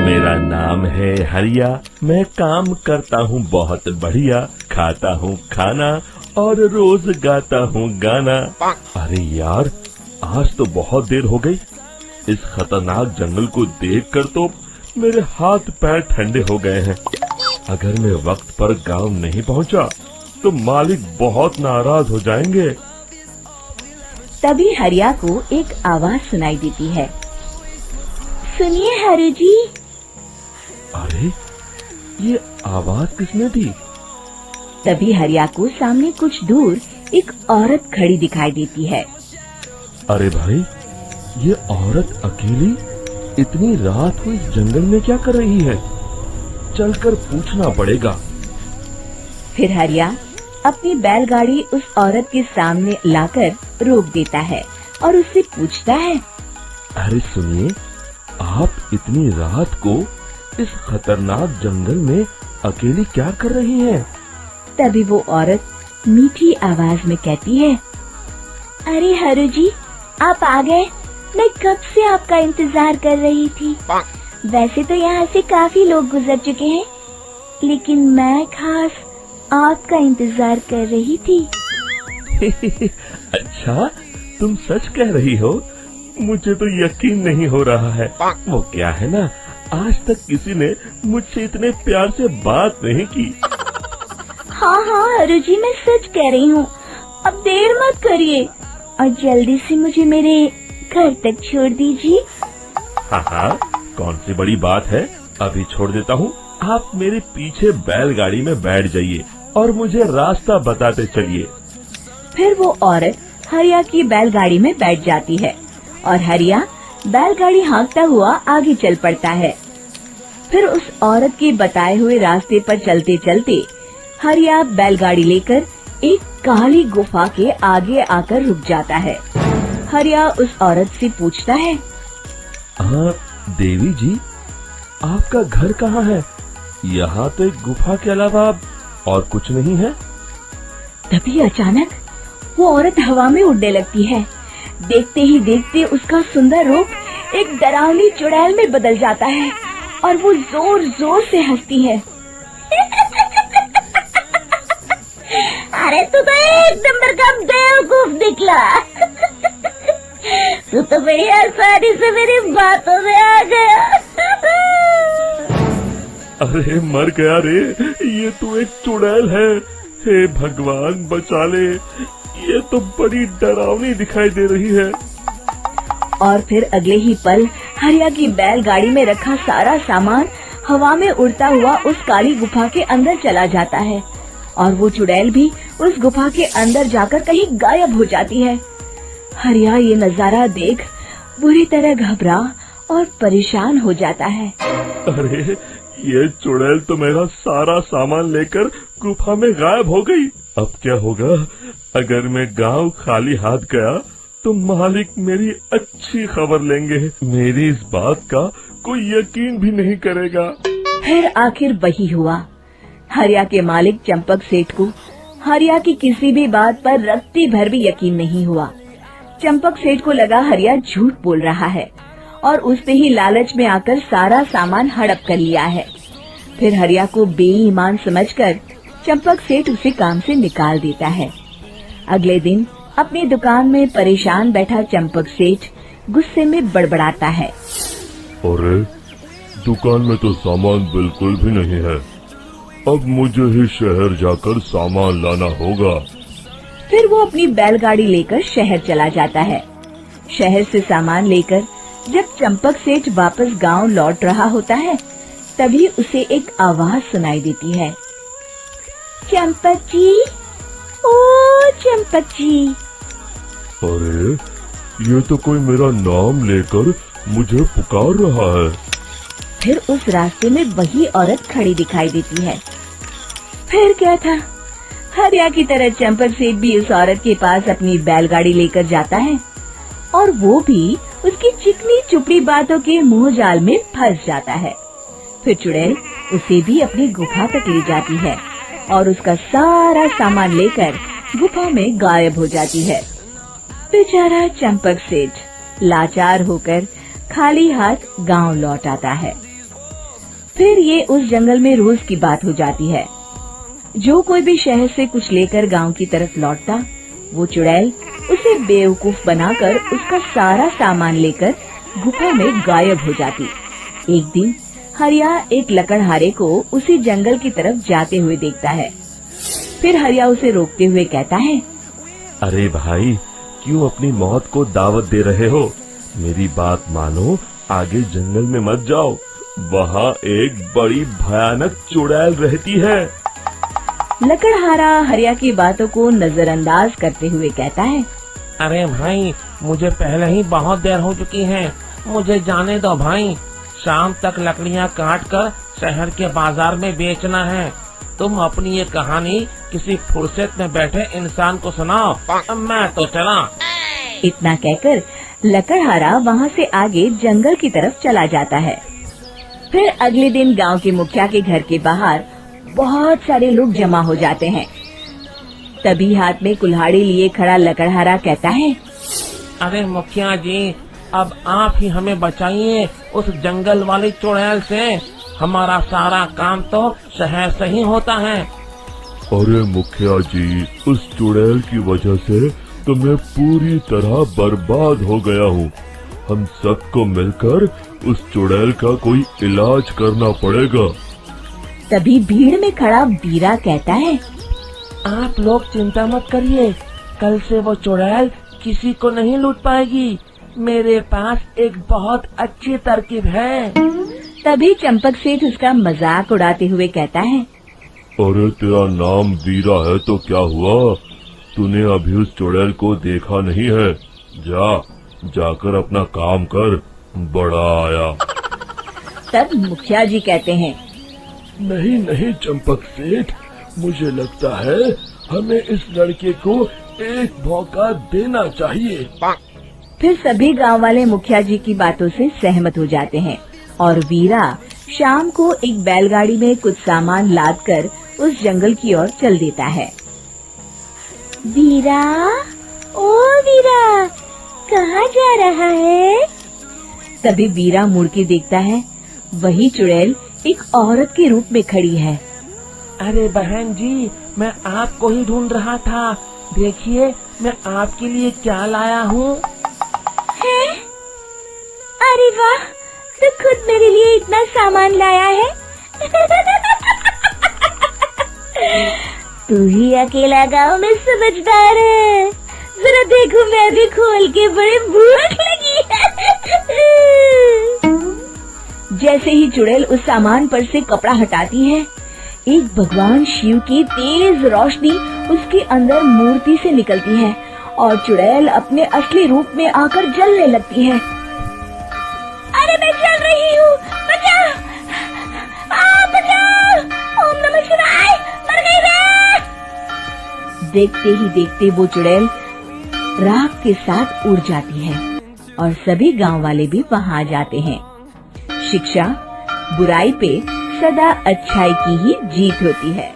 मेरा नाम है हरिया, मैं काम करता हूँ बहुत बढ़िया, खाता हूँ खाना और रोज गाता हूँ गाना। अरे यार, आज तो बहुत देर हो गई। इस खतरनाक जंगल को देखकर तो मेरे हाथ पैर ठंडे हो गए हैं। अगर मैं वक्त पर गांव नहीं पहुंचा तो मालिक बहुत नाराज हो जाएंगे। तभी हरिया को एक आवाज सुनाई देती है। सुनिए हरु जी। अरे, ये आवाज किसने दी? तभी हरिया को सामने कुछ दूर एक औरत खड़ी दिखाई देती है। अरे भाई, ये औरत अकेली इतनी रात को इस जंगल में क्या कर रही है? चलकर पूछना पड़ेगा। फिर हरिया अपनी बैलगाड़ी उस औरत के सामने लाकर रोक देता है और उससे पूछता है। अरे सुनिए, आप इतनी रात को इस खतरनाक जंगल में अकेली क्या कर रही हैं? तभी वो औरत मीठी आवाज में कहती है, अरे हरु जी, आप आ गए। मैं कब से आपका इंतजार कर रही थी। वैसे तो यहाँ से काफी लोग गुजर चुके हैं, लेकिन मैं खास आपका इंतजार कर रही थी। अच्छा, तुम सच कह रही हो? मुझे तो यकीन नहीं हो रहा है। वो क्या है ना, आज तक किसी ने मुझसे इतने प्यार से बात नहीं की। हाँ हाँ हरु जी, मैं सच कह रही हूँ। अब देर मत करिए और जल्दी से मुझे मेरे घर तक छोड़ दीजिए। हाँ हाँ, कौन सी बड़ी बात है, अभी छोड़ देता हूँ। आप मेरे पीछे बैलगाड़ी में बैठ जाइए और मुझे रास्ता बताते चलिए। फिर वो औरत हरिया की बैलगाड़ी में बैठ जाती है और हरिया बैलगाड़ी हाँकता हुआ आगे चल पड़ता है। फिर उस औरत के बताए हुए रास्ते पर चलते चलते हरिया बैलगाड़ी लेकर एक काली गुफा के आगे आकर रुक जाता है। हरिया उस औरत से पूछता है, हाँ देवी जी, आपका घर कहाँ है? यहाँ तो एक गुफा के अलावा और कुछ नहीं है। तभी अचानक वो औरत हवा में उड़ने लगती है। देखते ही देखते उसका सुंदर रूप एक डरावनी चुड़ैल में बदल जाता है और वो जोर जोर से हंसती है। अरे तू तो एक नंबर का बेवकूफ निकला। तू तो बड़ी आसानी से मेरी बातों में आ गया। अरे मर गया रे, ये तो एक चुड़ैल है। हे भगवान बचा ले, ये तो बड़ी डरावनी दिखाई दे रही है। और फिर अगले ही पल हरिया की बैलगाड़ी में रखा सारा सामान हवा में उड़ता हुआ उस काली गुफा के अंदर चला जाता है और वो चुड़ैल भी उस गुफा के अंदर जाकर कहीं गायब हो जाती है। हरिया ये नजारा देख बुरी तरह घबरा और परेशान हो जाता है। अरे, ये चुड़ैल तो मेरा सारा सामान लेकर गुफा में गायब हो गई। अब क्या होगा? अगर मैं गांव खाली हाथ गया तो मालिक मेरी अच्छी खबर लेंगे। मेरी इस बात का कोई यकीन भी नहीं करेगा। फिर आखिर वही हुआ। हरिया के मालिक चंपक सेठ को हरिया की किसी भी बात पर रत्ती भर भी यकीन नहीं हुआ। चंपक सेठ को लगा हरिया झूठ बोल रहा है और उसने ही लालच में आकर सारा सामान हड़प कर लिया है। फिर हरिया को बेईमान समझकर चंपक सेठ उसे काम से निकाल देता है। अगले दिन अपनी दुकान में परेशान बैठा चंपक सेठ गुस्से में बड़बड़ाता है। अरे, दुकान में तो सामान बिल्कुल भी नहीं है। अब मुझे ही शहर जाकर सामान लाना होगा। फिर वो अपनी बैलगाड़ी लेकर शहर चला जाता है। शहर से सामान लेकर जब चंपक सेठ वापस गांव लौट रहा होता है, तभी उसे एक आवाज सुनाई देती है। चंपक जी, ओ चंपक जी। अरे, ये तो कोई मेरा नाम लेकर मुझे पुकार रहा है। फिर उस रास्ते में वही औरत खड़ी दिखाई देती है। फिर क्या था, हरिया की तरह चंपक सेठ भी उस औरत के पास अपनी बैलगाड़ी लेकर जाता है और वो भी उसकी चिकनी चुपड़ी बातों के मुंह जाल में फंस जाता है। फिर चुड़ैल उसे भी अपनी गुफा तक ले जाती है और उसका सारा सामान लेकर गुफा में गायब हो जाती है। बेचारा चंपक सेठ लाचार होकर खाली हाथ गांव लौट आता है। फिर ये उस जंगल में रोज की बात हो जाती है। जो कोई भी शहर से कुछ लेकर गांव की तरफ लौटता, वो चुड़ैल उसे बेवकूफ बनाकर उसका सारा सामान लेकर गुफा में गायब हो जाती। एक दिन हरिया एक लकड़हारे को उसी जंगल की तरफ जाते हुए देखता है। फिर हरिया उसे रोकते हुए कहता है, अरे भाई, क्यों अपनी मौत को दावत दे रहे हो? मेरी बात मानो, आगे जंगल में मत जाओ, वहाँ एक बड़ी भयानक चुड़ैल रहती है। लकड़हारा हरिया की बातों को नजरअंदाज करते हुए कहता है, अरे भाई, मुझे पहले ही बहुत देर हो चुकी है, मुझे जाने दो भाई। शाम तक लकड़ियाँ काट कर शहर के बाजार में बेचना है। तुम अपनी ये कहानी किसी फुर्सत में बैठे इंसान को सुनाओ, मैं तो चला। इतना कहकर लकड़हारा वहाँ से आगे जंगल की तरफ चला जाता है। फिर अगले दिन गांव के मुखिया के घर के बाहर बहुत सारे लोग जमा हो जाते हैं। तभी हाथ में कुल्हाड़ी लिए खड़ा लकड़हारा कहता है, अरे मुखिया जी, अब आप ही हमें बचाइए उस जंगल वाली चुड़ैल से। हमारा सारा काम तो शहर से ही होता है। अरे मुखिया जी, उस चुड़ैल की वजह से तो मैं पूरी तरह बर्बाद हो गया हूँ। हम सबको मिलकर उस चुड़ैल का कोई इलाज करना पड़ेगा। तभी भीड़ में खड़ा वीरा कहता है, आप लोग चिंता मत करिए, कल से वो चुड़ैल किसी को नहीं लूट पाएगी। मेरे पास एक बहुत अच्छी तरकीब है। तभी चंपक सेठ उसका मजाक उड़ाते हुए कहता है, अरे तेरा नाम वीरा है तो क्या हुआ? तूने अभी उस चुड़ैल को देखा नहीं है? जाकर अपना काम कर, बड़ा आया। तब मुखिया जी कहते हैं, नहीं चंपक सेठ, मुझे लगता है हमें इस लड़के को एक मौका देना चाहिए। फिर सभी गांव वाले मुखिया जी की बातों से सहमत हो जाते हैं और वीरा शाम को एक बैलगाड़ी में कुछ सामान लादकर उस जंगल की ओर चल देता है। वीरा, ओ वीरा, कहाँ जा रहा है? तभी वीरा मुड़ के देखता है, वही चुड़ैल एक औरत के रूप में खड़ी है। अरे बहन जी, मैं आपको ही ढूंढ रहा था। देखिए, मैं आपके लिए क्या लाया हूँ। अरे वाह, तो खुद मेरे लिए इतना सामान लाया है। तू ही अकेला गांव में समझदार है। जरा देखो, मैं भी खोल के, बड़े भूख लगी है। जैसे ही चुड़ैल उस सामान पर से कपड़ा हटाती है, एक भगवान शिव की तेज रोशनी उसके अंदर मूर्ति से निकलती है और चुड़ैल अपने असली रूप में आकर जलने लगती है। अरे मैं जल रही हूँ, बचाओ! बचाओ! ओम नमः शिवाय, मर गई मैं! देखते ही देखते वो चुड़ैल राख के साथ उड़ जाती है और सभी गांव वाले भी वहां जाते हैं। शिक्षा बुराई पे सदा अच्छाई की ही जीत होती है।